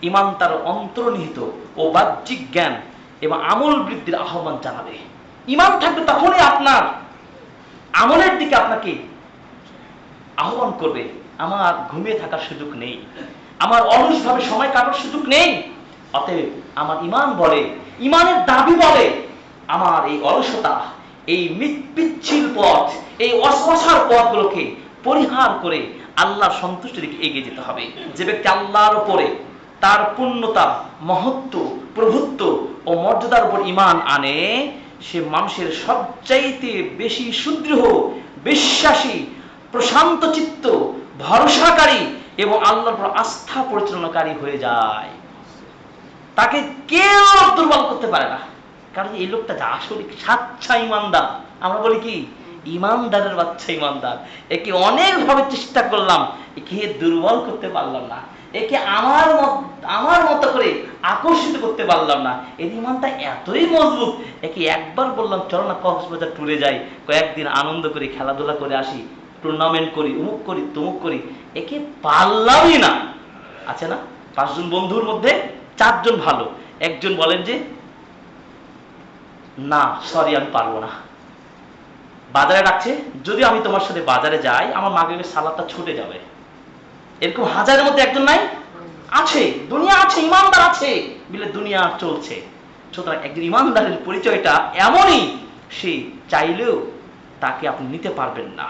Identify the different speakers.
Speaker 1: ইমান তার অন্তর্নিহিত ও বাহ্যিক জ্ঞান এবং আমল বৃদ্ধির আহ্বান জানাবে। ইমান থাকবে তখনই আপনার আমলের দিকে আপনাকে আহ্বান করবে। আমার ঘুমিয়ে থাকার সুযোগ নেই, আমার অলসভাবে সময় কাটার সুযোগ নেই, অতএব আমার ইমান বলে, ইমানের দাবি বলে, আমার এই অলসতা, এই পিচ্ছিল পথ, এই অশ্বাসার পথগুলোকে পরিহার করে আল্লাহর সন্তুষ্টির দিকে এগিয়ে যেতে হবে। যে ব্যক্তি আল্লাহর উপরে তার পূর্ণতা, মহত্ব, প্রভুত্ব ও মর্যাদার উপর ইমান আনে, সে মানুষের সবচাইতে বেশি সুদৃঢ়, বিশ্বাসী, প্রশান্ত চিত্ত, ভরসাকারী এবং আল্লাহর উপর আস্থা পরিচালনাকারী হয়ে যায়। তাকে কেউ দুর্বল করতে পারে না, কারণ এই লোকটা যা আসলে সাচ্চা ইমানদার। আমরা বলি কি, ইমানদারের বাচ্চা ইমানদার। একে অনেকভাবে চেষ্টা করলাম, একে দুর্বল করতে পারলাম না, একে আমার মতো করে আকর্ষিত করতে পারলাম না। এর ইমানটা এতই মজবুত, একে একবার বললাম চলো না কক্সবাজার ট্যুরে যাই, কয়েকদিন আনন্দ করি, খেলাধুলা করে আসি, টুর্নামেন্ট করি, অমুক করি, তমুক করি, একে পারলামই না। আছে না 5 জন বন্ধুর মধ্যে 4 জন ভালো, একজন বলেন যে না সরি আমি পারবো না। বাজারে ডাকছে, যদি আমি তোমার সাথে বাজারে যাই আমার মাগরিবের সালাতটা ছুটে যাবে। এরকম হাজারের মধ্যে একজন নাই? আছে, দুনিয়া আছে, ইমানদার আছে বলে দুনিয়া চলছে। সুতরাং একজন ইমানদারের পরিচয়টা এমনই, সে চাইলেও তাকে আপনি নিতে পারবেন না।